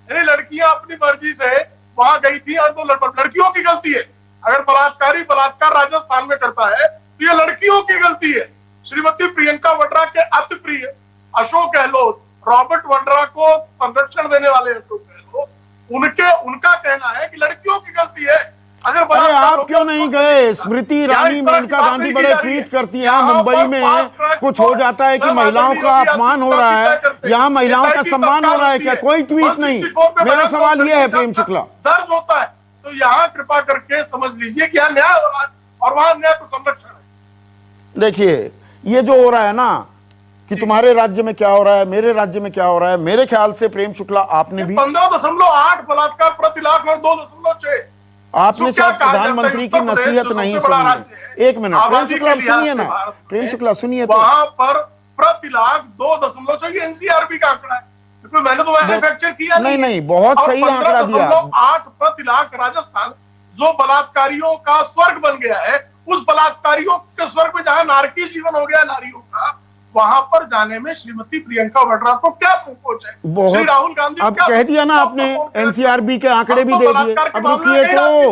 यानी लड़कियां अपनी मर्जी से वहां गई थी, और तो लड़कियों की गलती है। अगर बलात्कार राजस्थान में करता है तो ये लड़कियों की गलती है। श्रीमती प्रियंका वाड्रा के अति प्रिय अशोक गहलोत, रॉबर्ट वाड्रा को संरक्षण देने वाले अशोक गहलोत, उनका कहना है कि लड़कियों की गलती है। अरे आप क्यों नहीं गए? स्मृति ईरानी, मेनका गांधी बड़े ट्वीट करती हैं, मुंबई में कुछ हो जाता है कि महिलाओं का अपमान हो रहा है, यहाँ महिलाओं का सम्मान हो रहा है क्या? कोई ट्वीट नहीं। मेरा सवाल यह है प्रेम शुक्ला, दर्ज होता है तो यहाँ कृपा करके समझ लीजिए कि यहाँ न्याय हो रहा है और वहां न्याय को संरक्षण है। देखिए ये जो हो रहा है ना कि तुम्हारे राज्य में क्या हो रहा है, मेरे राज्य में क्या हो रहा है, मेरे ख्याल से प्रेम शुक्ला आपने भी 15.8 बलात्कार प्रति लाख और 2.6, आपने शायद प्रधानमंत्री की नसीहत नहीं सुनी है। एक मिनट प्रेम शुक्ला सुनिए ना, प्रेम शुक्ला सुनिए। तो वहां पर प्रति लाख 2.6 एनसीआरबी का आंकड़ा है, क्योंकि मैंने तो मैन्युफैक्चर किया नहीं, बहुत सही आंकड़ा दिया। 8 प्रति लाख राजस्थान जो बलात्कारियों का स्वर्ग बन गया है, उस बलात्कारियों के स्वर्ग में जहां नारकी जीवन हो गया नारियों का, वहां पर जाने में श्रीमती प्रियंका वाड्रा को क्या संकोच है? श्री राहुल गांधी अब कह दिया ना आपने, एनसीआरबी के आंकड़े भी दे दिए। अब रुकिए तो,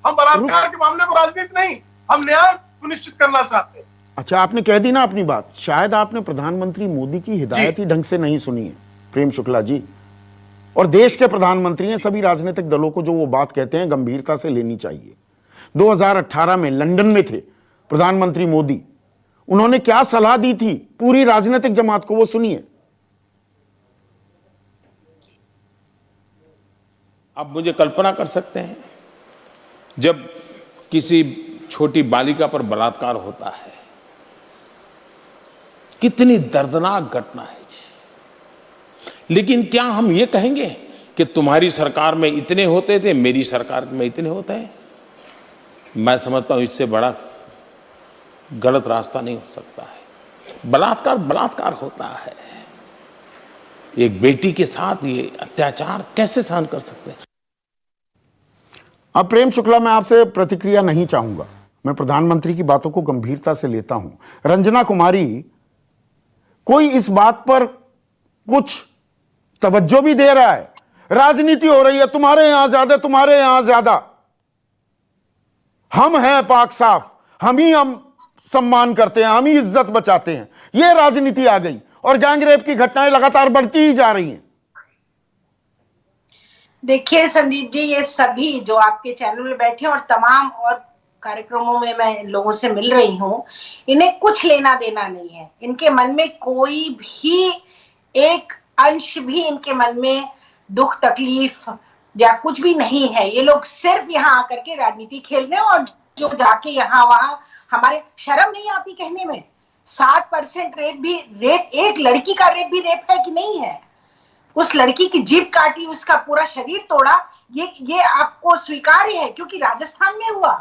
हम बलात्कार के मामले को राजनीति नहीं, हम न्याय सुनिश्चित करना चाहते हैं। अच्छा, आपने कह दी ना अपनी बात। शायद आपने प्रधानमंत्री मोदी की हिदायत ही ढंग से नहीं सुनी है प्रेम शुक्ला जी, और देश के प्रधानमंत्री हैं, सभी राजनीतिक दलों को जो वो बात कहते हैं गंभीरता से लेनी चाहिए। 2018 में लंदन में थे प्रधानमंत्री मोदी, उन्होंने क्या सलाह दी थी पूरी राजनीतिक जमात को, वो सुनिए। आप मुझे कल्पना कर सकते हैं, जब किसी छोटी बालिका पर बलात्कार होता है, कितनी दर्दनाक घटना है जी। लेकिन क्या हम ये कहेंगे कि तुम्हारी सरकार में इतने होते थे, मेरी सरकार में इतने होते हैं? मैं समझता हूं इससे बड़ा गलत रास्ता नहीं हो सकता है। बलात्कार होता है, एक बेटी के साथ ये अत्याचार कैसे सहन कर सकते हैं? अब प्रेम शुक्ला, मैं आपसे प्रतिक्रिया नहीं चाहूंगा, मैं प्रधानमंत्री की बातों को गंभीरता से लेता हूं। रंजना कुमारी, कोई इस बात पर कुछ तवज्जो भी दे रहा है? राजनीति हो रही है, तुम्हारे यहां ज्यादा, तुम्हारे यहां ज्यादा, हम हैं पाक साफ, हम सम्मान करते हैं, हम ही इज्जत बचाते हैं, यह राजनीति आ गई और गैंगरेप की घटनाएं लगातार बढ़ती ही जा रही हैं। देखिए संदीप जी, ये सभी जो आपके चैनल में बैठे और तमाम और कार्यक्रमों में मैं लोगों से मिल रही हूं, इन्हें कुछ लेना देना नहीं है। इनके मन में कोई भी एक अंश भी इनके मन में दुख तकलीफ या कुछ भी नहीं है। ये लोग सिर्फ यहाँ आकर के राजनीति खेल रहे हैं, और जो जाके यहाँ वहां, हमारे शर्म नहीं आती कहने में 7% रेप, एक लड़की का रेप भी रेप है कि नहीं है? उस लड़की की जीभ काटी, उसका पूरा शरीर तोड़ा, ये आपको स्वीकार्य है क्योंकि राजस्थान में हुआ?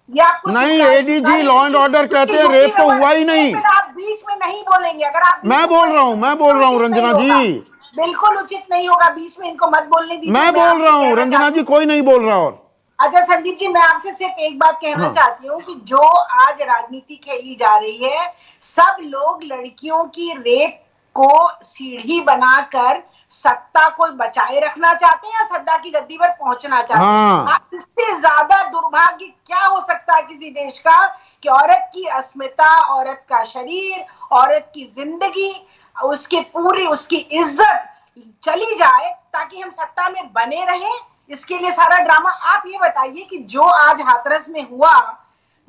ये आपको नहीं? एडीजी लॉ एंड ऑर्डर कहते हैं रेप तो हुआ ही नहीं। आप बीच में नहीं बोलेंगे, अगर आप मैं बोल रहा हूँ रंजना जी, बिल्कुल उचित नहीं होगा, बीच में इनको मत बोलने दीजिए। मैं बोल रहा हूँ रंजना जी, कोई नहीं बोल रहा। और अच्छा संदीप जी, मैं आपसे सिर्फ एक बात कहना चाहती हूँ कि जो आज राजनीति खेली जा रही है, सब लोग लड़कियों की रेप को सीढ़ी बनाकर सत्ता को बचाए रखना चाहते हैं या सत्ता की गद्दी पर पहुंचना चाहते हैं। इससे ज्यादा दुर्भाग्य क्या हो सकता है किसी देश का कि औरत की अस्मिता, औरत का शरीर, औरत की जिंदगी, उसकी इज्जत चली जाए ताकि हम सत्ता में बने रहें। इसके लिए सारा ड्रामा। आप ये बताइए कि जो आज हाथरस में हुआ,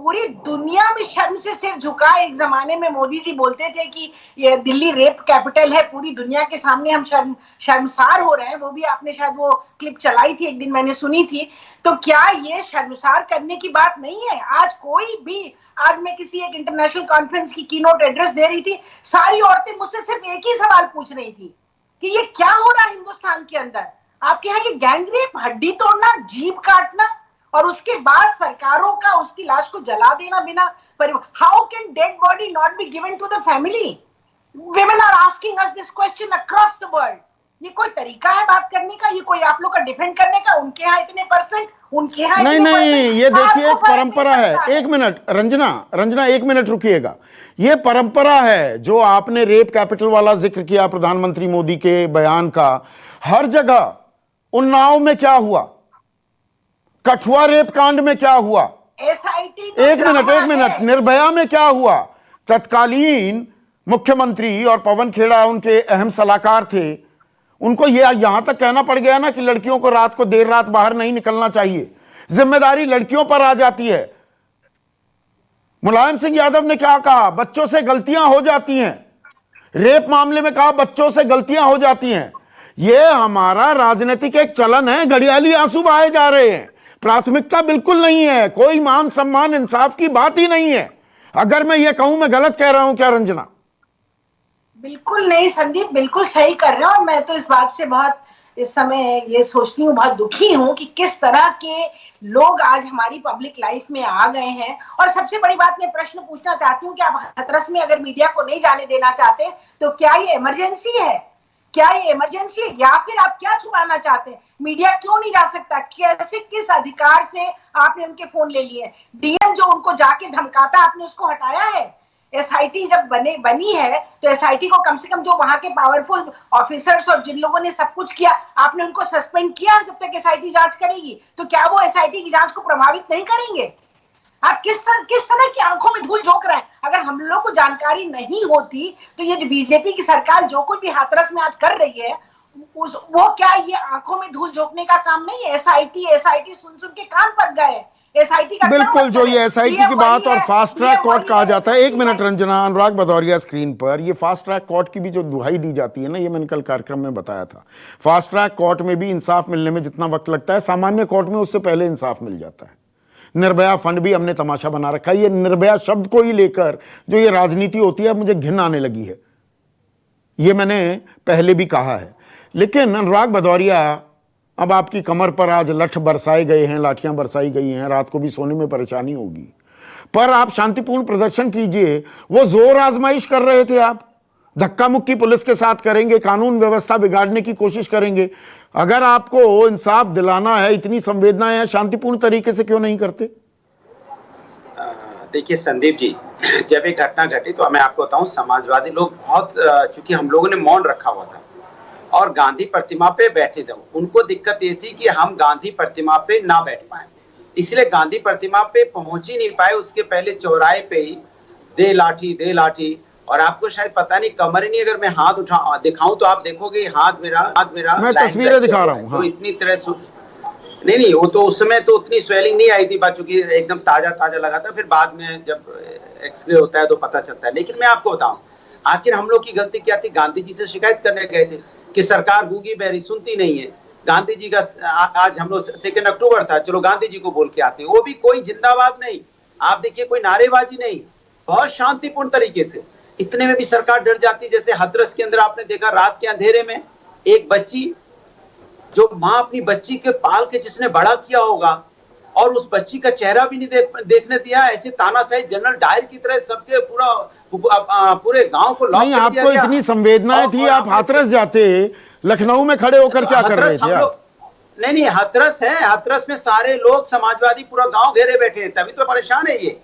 पूरी दुनिया में शर्म से सिर झुका। एक जमाने में मोदी जी बोलते थे कि ये दिल्ली रेप कैपिटल है, पूरी दुनिया के सामने हम शर्मसार हो रहे हैं। वो भी आपने शायद वो क्लिप चलाई थी एक दिन, मैंने सुनी थी। तो क्या ये शर्मसार करने की बात नहीं है? आज कोई भी, आज मैं किसी एक इंटरनेशनल कॉन्फ्रेंस की कीनोट एड्रेस दे रही थी, सारी औरतें मुझसे सिर्फ एक ही सवाल पूछ रही थी कि ये क्या हो रहा है हिंदुस्तान के अंदर। आपके यहाँ ये गैंगरेप, हड्डी तोड़ना, जीभ काटना, और उसके बाद सरकारों का उसकी लाश को जला देना बिना how can dead body not be given to the family? women are asking us this question across the world. ये कोई तरीका है बात करने का? ये कोई आप लोग का डिफेंड करने का? उनके यहाँ इतने परसेंट, उनके यहाँ नहीं नहीं, ये देखिए एक परंपरा है। एक मिनट रंजना एक मिनट रुकिएगा। ये परंपरा है जो आपने रेप कैपिटल वाला जिक्र किया प्रधानमंत्री मोदी के बयान का। हर जगह, उन्नाव में क्या हुआ, कठुआ रेप कांड में क्या हुआ, एक मिनट निर्भया में क्या हुआ, तत्कालीन मुख्यमंत्री और पवन खेड़ा उनके अहम सलाहकार थे, उनको यहां तक कहना पड़ गया ना कि लड़कियों को रात को देर रात बाहर नहीं निकलना चाहिए। जिम्मेदारी लड़कियों पर आ जाती है। मुलायम सिंह यादव ने क्या कहा, बच्चों से गलतियां हो जाती हैं। रेप मामले में कहा बच्चों से गलतियां हो जाती हैं। यह हमारा राजनीतिक एक चलन है, घड़ियाली आंसू बहाए जा रहे हैं। प्राथमिकता बिल्कुल नहीं है, कोई मान सम्मान इंसाफ की बात ही नहीं है। अगर मैं ये कहूं मैं गलत कह रहा हूं क्या रंजना? बिल्कुल नहीं संदीप, बिल्कुल सही कर रहे हो। मैं तो इस बात से बहुत इस समय ये सोचती हूँ, बहुत दुखी हूँ कि किस तरह के लोग आज हमारी पब्लिक लाइफ में आ गए हैं। और सबसे बड़ी बात मैं प्रश्न पूछना चाहती हूँ कि आप हाथरस में अगर मीडिया को नहीं जाने देना चाहते तो क्या ये इमरजेंसी है? क्या ये इमरजेंसी है या फिर आप क्या छुपाना चाहते हैं? मीडिया क्यों नहीं जा सकता? कैसे, किस अधिकार से आपने उनके फोन ले लिए? डीएम जो उनको जाके धमकाता, आपने उसको हटाया है? एसआईटी जब बनी है तो एसआईटी को कम से कम जो वहां के पावरफुल ऑफिसर्स और जिन लोगों ने सब कुछ किया, आपने उनको सस्पेंड किया जब तक एसआईटी जांच करेगी। तो क्या वो एसआईटी की जांच को प्रभावित नहीं करेंगे? आप किस तरह की आंखों में धूल झोंक रहे हैं? अगर हम लोग को जानकारी नहीं होती तो ये जो बीजेपी की सरकार जो कुछ भी हाथरस में आज कर रही है, वो क्या ये आंखों में धूल झोंकने का काम नहीं है? एसआईटी सुन के कान पक गए। एसआईटी का बिल्कुल, जो ये एसआईटी की बात और फास्ट ट्रैक कोर्ट कहा जाता है। एक मिनट रंजना, अनुराग भदौरिया स्क्रीन पर। ये फास्ट ट्रैक कोर्ट की भी जो दुहाई दी जाती है ना, ये मैंने कल कार्यक्रम में बताया था। फास्ट ट्रैक कोर्ट में भी इंसाफ मिलने में जितना वक्त लगता है, सामान्य कोर्ट में उससे पहले इंसाफ मिल जाता है। निर्भया फंड भी हमने तमाशा बना रखा है। ये निर्भया शब्द को ही लेकर जो ये राजनीति होती है, मुझे घिन आने लगी है। ये मैंने पहले भी कहा है। लेकिन अनुराग भदौरिया, अब आपकी कमर पर आज लठ बरसाए गए हैं, लाठियां बरसाई गई हैं, रात को भी सोने में परेशानी होगी, पर आप शांतिपूर्ण प्रदर्शन कीजिए। वो जोर आजमाइश कर रहे थे, आप धक्का मुक्की पुलिस के साथ करेंगे, कानून व्यवस्था बिगाड़ने की कोशिश करेंगे। अगर आपको इंसाफ दिलाना है, इतनी संवेदनाएं हैं, शांतिपूर्ण तरीके से क्यों नहीं करते? देखिए संदीप जी, जब एक घटना घटी तो मैं आपको बताऊं, समाजवादी लोग बहुत, चूंकि हम लोगों ने मौन रखा हुआ था और गांधी प्रतिमा पे बैठे थे, उनको दिक्कत ये थी कि हम गांधी प्रतिमा पे ना बैठ पाए, इसलिए गांधी प्रतिमा पे पहुंच ही नहीं पाए। उसके पहले चौराहे पे ही दे लाठी। और आपको शायद पता नहीं, कमर नहीं, अगर मैं हाथ दिखाऊं तो आप देखोगे हाथ मेरा मैं तस्वीरें दिखा रहा हूं। तो इतनी तरह नहीं, वो तो उस समय तो उतनी स्वेलिंग नहीं आई थी, चूंकि एकदम ताजा लगा था। फिर बाद में जब एक्सरे होता है तो पता चलता है। लेकिन मैं आपको बताऊं, आखिर हम लोग की गलती क्या थी? गांधी जी से शिकायत करने गए थे कि सरकार गूंगी बहरी सुनती नहीं है। गांधी जी का आज हम लोग 2 अक्टूबर था, चलो गांधी जी को बोल के आते, वो भी कोई जिंदाबाद नहीं, आप देखिए कोई नारेबाजी नहीं, बहुत शांतिपूर्ण तरीके से। इतने में भी सरकार डर जाती। जैसे हाथरस के अंदर आपने देखा, रात के अंधेरे में एक बच्ची, जो माँ अपनी बच्ची के पाल के जिसने बड़ा किया होगा, और उस बच्ची का चेहरा भी नहीं देखने दिया, ऐसे तानाशाही जनरल डायर की तरह सबके पूरे गांव को लॉक कर दिया। आपको इतनी संवेदनाएं थी, आप हाथरस जाते, लखनऊ में खड़े होकर क्या कर रहे थे आप? नहीं, हाथरस है, हाथरस में सारे लोग समाजवादी पूरा गांव घेरे बैठे हैं, तभी तो परेशान है ये।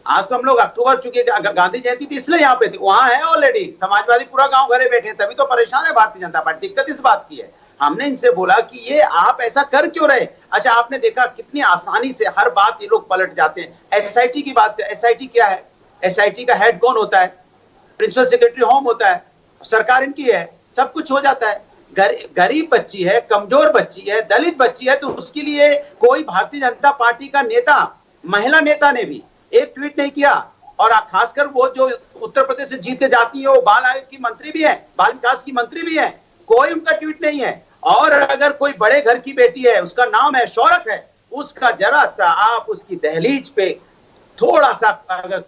आज तो हम लोग अक्टूबर, चुके गांधी जयंती थी इसलिए यहाँ पे थे, वहां है ऑलरेडी समाजवादी पूरा गांव घरे बैठे हैं, तभी तो परेशान है भारतीय जनता पार्टी। दिक्कत इस बात की है, हमने इनसे बोला कि ये आप ऐसा कर क्यों रहे? अच्छा, आपने देखा कितनी आसानी से हर बात ये लोग पलट जाते हैं। एसआईटी की बात, एसआईटी क्या है? एसआईटी का हेड कौन होता है? प्रिंसिपल सेक्रेटरी होम होता है, सरकार इनकी है, सब कुछ हो जाता है। गरीब बच्ची है, कमजोर बच्ची है, दलित बच्ची है, तो उसके लिए कोई भारतीय जनता पार्टी का नेता, महिला नेता ने भी एक ट्वीट नहीं किया। और खासकर वो जो उत्तर प्रदेश से जीत के जाती है, वो बाल आयोग की मंत्री भी है, बाल विकास की मंत्री भी है, कोई उनका ट्वीट नहीं है। और अगर कोई बड़े घर की बेटी है, उसका नाम है, शौहरत है, उसका जरा सा आप उसकी दहलीज पे थोड़ा सा अगर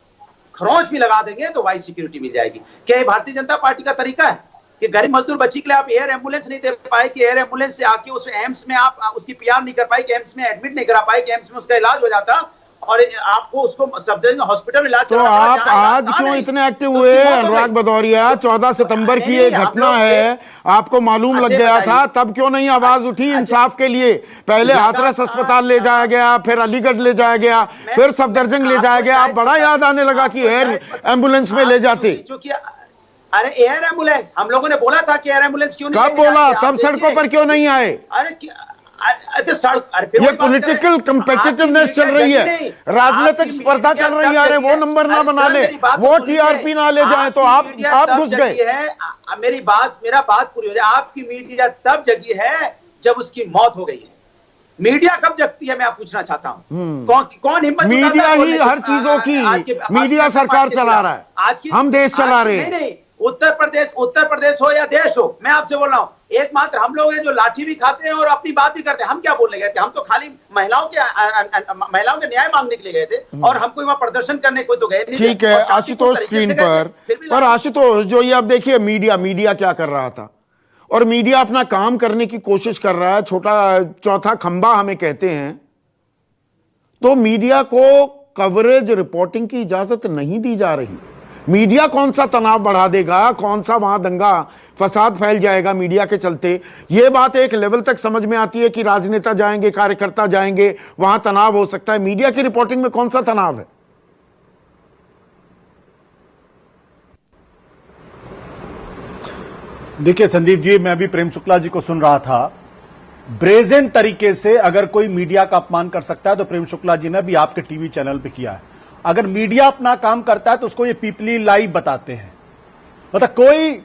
खरोंच भी लगा देंगे तो वाई सिक्योरिटी मिल जाएगी। क्या ये भारतीय जनता पार्टी का तरीका है कि गरीब मजदूर बच्ची के लिए आप एयर एम्बुलेंस नहीं दे पाए, कि एयर एम्बुलेंस से आके उस एम्स में आप उसकी पीआर नहीं कर पाए, कि एम्स में एडमिट नहीं करा पाए, कि एम्स में उसका इलाज हो जाता और आपको उसको सफदरजंग हॉस्पिटल में इलाज तो आप आज क्यों इतने एक्टिव हुए अनुराग भदौरिया? 14 सितंबर की ये घटना है, आपको मालूम लग गया था, तब क्यों नहीं आवाज उठी इंसाफ के लिए? पहले हाथरस अस्पताल ले जाया गया, फिर अलीगढ़ ले जाया गया, फिर सफदरजंग ले जाया गया, आप बड़ा याद आने लगा कि एयर एम्बुलेंस में ले जाते। अरे एयर एम्बुलेंस हम लोगों ने बोला था कि एयर एम्बुलेंस क्यों नहीं? कब बोला? तब सड़कों पर क्यों नहीं आए? ये पॉलिटिकल कम्पिटिटिवनेस चल रही है, राजनीतिक स्पर्धा चल रही है। अरे वो नंबर ना बना ले, वो टीआरपी ना ले जाए तो आप घुस गए। मेरा बात पूरी हो जाए। आपकी मीडिया तब जगी है जब उसकी मौत हो गई है। मीडिया कब जगती है मैं आप पूछना चाहता हूँ। कौन हिम्मत? मीडिया ही हर चीजों की, मीडिया सरकार चला रहा है, हम देश चला रहे हैं। नहीं, उत्तर प्रदेश हो या देश हो, मैं आपसे बोल रहा हूँ, एकमात्र हम लोग हैं जो लाठी भी खाते हैं और अपनी बात भी करते हैं। हम क्या बोलने गए थे? हम तो खाली महिलाओं के न्याय मांगने के लिए गए थे और हम कोई वहां प्रदर्शन करने कोई तो गए नहीं। ठीक है आशुतोष स्क्रीन पर आशुतोष, जो ये अब देखिए मीडिया क्या कर रहा था, और मीडिया अपना काम करने की कोशिश कर रहा है, चौथा खंबा हमें कहते हैं, तो मीडिया को कवरेज रिपोर्टिंग की इजाजत नहीं दी जा रही। मीडिया कौन सा तनाव बढ़ा देगा, कौन सा वहां दंगा फसाद फैल जाएगा मीडिया के चलते? यह बात एक लेवल तक समझ में आती है कि राजनेता जाएंगे, कार्यकर्ता जाएंगे, वहां तनाव हो सकता है। मीडिया की रिपोर्टिंग में कौन सा तनाव है? देखिए संदीप जी, मैं अभी प्रेम शुक्ला जी को सुन रहा था। ब्रेजन तरीके से अगर कोई मीडिया का अपमान कर सकता है तो प्रेम शुक्ला जी ने भी आपके टीवी चैनल पे किया है। अगर मीडिया अपना काम करता है तो उसको ये पीपली लाइव बताते हैं। मतलब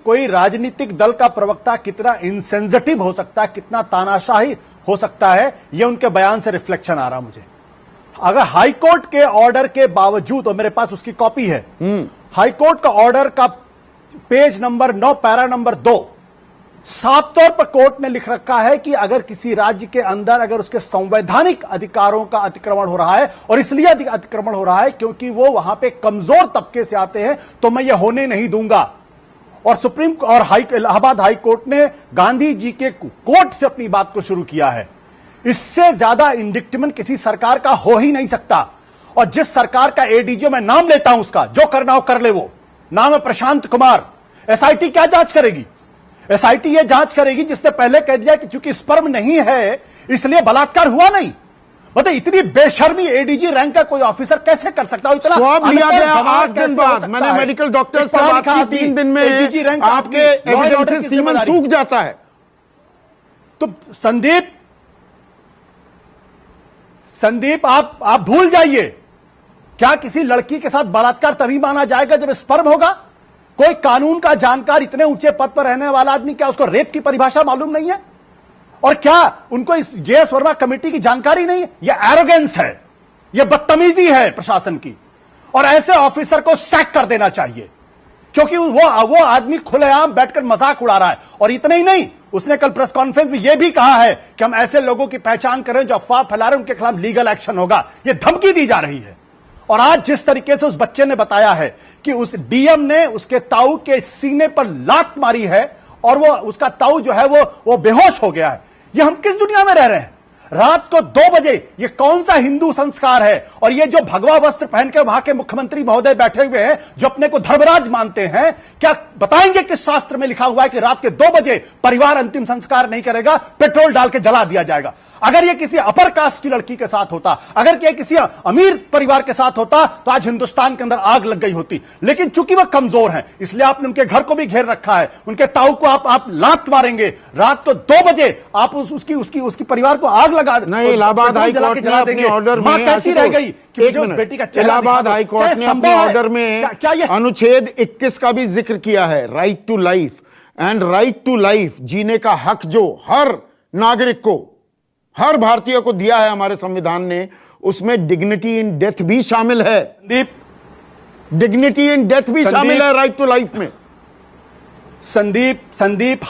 कोई राजनीतिक दल का प्रवक्ता कितना इनसेंसिटिव हो सकता है, कितना तानाशाही हो सकता है, ये उनके बयान से रिफ्लेक्शन आ रहा मुझे। अगर हाईकोर्ट के ऑर्डर के बावजूद, और मेरे पास उसकी कॉपी है, हाईकोर्ट का ऑर्डर का पेज नंबर 9 पैरा नंबर 2, साफ तौर पर कोर्ट ने लिख रखा है कि अगर किसी राज्य के अंदर अगर उसके संवैधानिक अधिकारों का अतिक्रमण हो रहा है, और इसलिए अतिक्रमण हो रहा है क्योंकि वो वहां पे कमजोर तबके से आते हैं, तो मैं ये होने नहीं दूंगा। और इलाहाबाद हाई कोर्ट ने गांधी जी के कोर्ट से अपनी बात को शुरू किया है। इससे ज्यादा इंडिक्टमेंट किसी सरकार का हो ही नहीं सकता। और जिस सरकार का एडीजी, मैं नाम लेता हूं उसका, जो करना हो कर ले, वो नाम है प्रशांत कुमार। एसआईटी क्या जांच करेगी? एसआईटी ये जांच करेगी जिसने पहले कह दिया कि चूंकि स्पर्म नहीं है इसलिए बलात्कार हुआ नहीं। मतलब इतनी बेशर्मी एडीजी रैंक का कोई ऑफिसर कैसे कर सकता है? इतना स्वाब लिया गया 8 दिन बाद। मैंने मेडिकल डॉक्टर से बात की, 3 दिन में आपके एविडेंस सीमन सूख जाता है। तो संदीप आप भूल जाइए, क्या किसी लड़की के साथ बलात्कार तभी माना जाएगा जब स्पर्म होगा? कोई कानून का जानकार, इतने ऊंचे पद पर रहने वाला आदमी, क्या उसको रेप की परिभाषा मालूम नहीं है? और क्या उनको इस जेएस वर्मा कमेटी की जानकारी नहीं है? यह एरोगेंस है, यह बदतमीजी है प्रशासन की। और ऐसे ऑफिसर को सैक कर देना चाहिए, क्योंकि वो आदमी खुलेआम बैठकर मजाक उड़ा रहा है। और इतना ही नहीं, उसने कल प्रेस कॉन्फ्रेंस में यह भी कहा है कि हम ऐसे लोगों की पहचान करें जो अफवाह फैला रहे हैं, उनके खिलाफ लीगल एक्शन होगा। यह धमकी दी जा रही है। और आज जिस तरीके से उस बच्चे ने बताया है कि उस डीएम ने उसके ताऊ के सीने पर लात मारी है और वो उसका ताऊ जो है वो बेहोश हो गया है, ये हम किस दुनिया में रह रहे हैं? रात को 2 बजे ये कौन सा हिंदू संस्कार है? और ये जो भगवा वस्त्र पहन के वहां के मुख्यमंत्री महोदय बैठे हुए हैं जो अपने को धर्मराज मानते हैं, क्या बताएंगे किस शास्त्र में लिखा हुआ है कि रात के 2 बजे परिवार अंतिम संस्कार नहीं करेगा, पेट्रोल डाल के जला दिया जाएगा? अगर ये किसी अपर कास्ट की लड़की के साथ होता, अगर ये किसी अमीर परिवार के साथ होता, तो आज हिंदुस्तान के अंदर आग लग गई होती। लेकिन चूंकि वह कमजोर हैं, इसलिए आपने उनके घर को भी घेर रखा है। उनके ताऊ को आप लात मारेंगे, रात को 2 बजे आप उसकी परिवार को आग लगा नहीं। इलाहाबाद हाई कोर्ट ने अपने ऑर्डर में कहती रह गई कि बेटी का इलाहाबाद हाई कोर्ट ने अपने ऑर्डर में अनुच्छेद 21 का भी जिक्र किया है, right to life. And right to life, जीने का हक जो हर नागरिक को, हर भारतीय को दिया है हमारे संविधान ने, उसमें डिग्निटी इन डेथ भी शामिल है। डिग्निटी इन डेथ भी शामिल है राइट टू लाइफ में। संदीप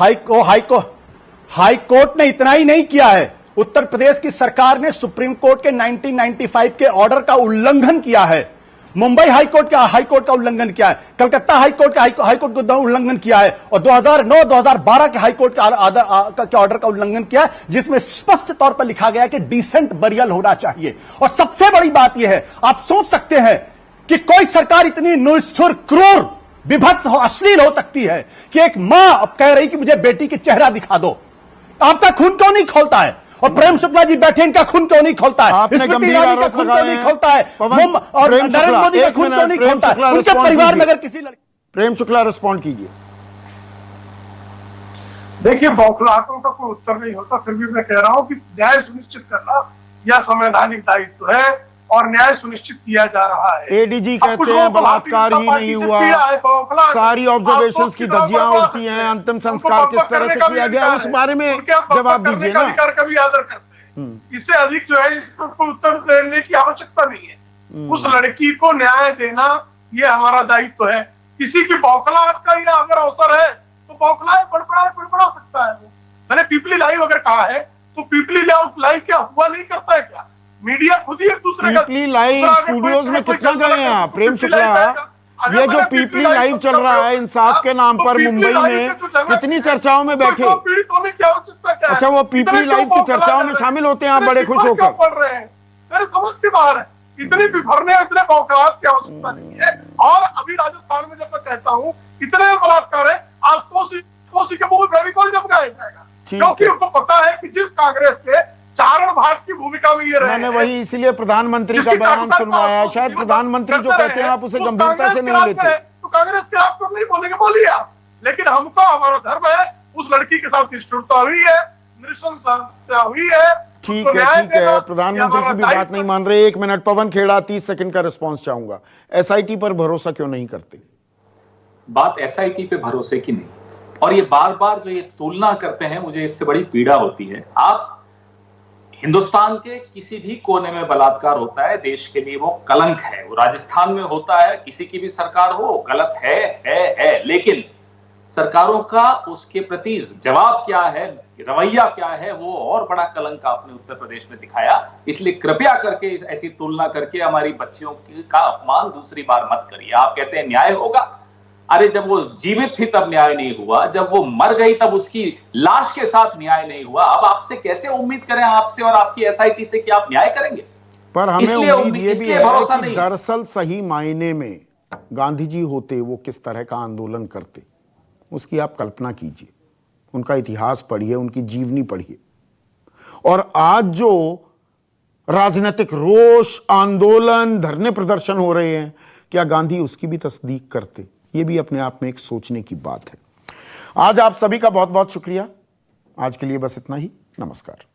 हाई कोर्ट ने इतना ही नहीं किया है, उत्तर प्रदेश की सरकार ने सुप्रीम कोर्ट के 1995 के ऑर्डर का उल्लंघन किया है, मुंबई हाई कोर्ट का उल्लंघन किया है, कलकत्ता हाई कोर्ट का उल्लंघन किया है और 2009-2012 के हाई कोर्ट के ऑर्डर का उल्लंघन किया है, जिसमें स्पष्ट तौर पर लिखा गया है कि डिसेंट बरियल होना चाहिए। और सबसे बड़ी बात यह है, आप सोच सकते हैं कि कोई सरकार इतनी निष्ठुर, क्रूर, विभत्स अश्लील हो सकती है कि एक मां अब कह रही कि मुझे बेटी के चेहरा दिखा दो। आपका खून क्यों नहीं खोलता है? और प्रेम शुक्ला जी बैठे, इनका खून क्यों नहीं खोलता है? आपने गंभीर आरोप लगाए हैं। खोलता है और नरेंद्र मोदी का खून क्यों नहीं खोलता है? उनके परिवार में अगर किसी लड़की। प्रेम शुक्ला रिस्पॉन्ड कीजिए। देखिए, बौखलाहटों का कोई उत्तर नहीं होता, फिर भी मैं कह रहा हूं कि न्याय सुनिश्चित करना यह संवैधानिक दायित्व है और न्याय सुनिश्चित किया जा रहा है। एडीजी कहते हैं बलात्कार ही नहीं हुआ, सारी ऑब्जर्वेशंस की धज्जियां उड़ती हैं, अंतिम संस्कार किस तरह से किया गया उस बारे में जवाब दीजिए ना। अधिकार का भी आदर करते हैं, इससे अधिक जो है इस पर कोई उत्तर देने की आवश्यकता नहीं है। उस लड़की को न्याय देना ये हमारा दायित्व है। किसी की बौखलाहट का ही अगर अवसर है तो बौखलाए, बड़बड़ा सकता है। मैंने पीपली लाइव अगर कहा है तो पीपली लाइव क्या हुआ नहीं करता है क्या? मीडिया खुद ही एक दूसरे का पीपली लाइव स्टूडियोज में कितना गए हैं आप प्रेम शुक्ला? ये जो पीपली लाइव चल रहा है इंसाफ के नाम पर मुंबई में, कितनी चर्चाओं में बैठे? अच्छा, वो पीपली लाइव की चर्चाओं में शामिल होते हैं आप बड़े खुश होकर? पढ़ रहे हैं, मेरे समझ के बाहर है। इतनी बिफरने, इतने बौखलाहट की आवश्यकता नहीं है। और अभी राजस्थान में जब मैं कहता हूँ इतने बलात्कार है, आज कोसी के मुंह में फेविकोल जम जाएगा, क्योंकि उनको पता है कि जिस कांग्रेस के चारण भाग की भूमिका में ये रहे। मैंने वही इसीलिए प्रधानमंत्री का बयान सुनवाया। शायद प्रधानमंत्री जो कहते हैं आप उसे गंभीरता से नहीं लेते। तो कांग्रेस के आप नहीं बोलेंगे, बोलिए आप, लेकिन हमको हमारा धर्म है। उस लड़की के साथ निष्ठुरता हुई है, नृशंसता हुई है। ठीक है, प्रधानमंत्री की भी बात नहीं मान रहे। 1 मिनट, पवन खेड़ा 30 सेकंड का रिस्पॉन्स चाहूंगा। एसआईटी पर भरोसा क्यों नहीं करते? बात एसआईटी पे भरोसे की नहीं, और ये बार बार जो ये तुलना करते हैं, मुझे इससे बड़ी पीड़ा होती है। आप हिंदुस्तान के किसी भी कोने में बलात्कार होता है, देश के लिए वो कलंक है। वो राजस्थान में होता है, किसी की भी सरकार हो, गलत है। लेकिन सरकारों का उसके प्रति जवाब क्या है, रवैया क्या है, वो और बड़ा कलंक आपने उत्तर प्रदेश में दिखाया। इसलिए कृपया करके ऐसी तुलना करके हमारी बच्चियों का अपमान दूसरी बार मत करिए। आप कहते हैं न्याय होगा, अरे जब वो जीवित थी तब न्याय नहीं हुआ, जब वो मर गई तब उसकी लाश के साथ न्याय नहीं हुआ। अब आपसे कैसे उम्मीद करें, आपसे और आपकी एसआईटी से, कि आप न्याय करेंगे? पर हमें उम्मीद ये भी है कि दरअसल सही मायने में गांधी जी होते वो किस तरह का आंदोलन करते, उसकी आप कल्पना कीजिए। उनका इतिहास पढ़िए, उनकी जीवनी पढ़िए। और आज जो राजनीतिक रोष, आंदोलन, धरने प्रदर्शन हो रहे हैं, क्या गांधी उसकी भी तस्दीक करते? ये भी अपने आप में एक सोचने की बात है। आज आप सभी का बहुत बहुत शुक्रिया। आज के लिए बस इतना ही। नमस्कार।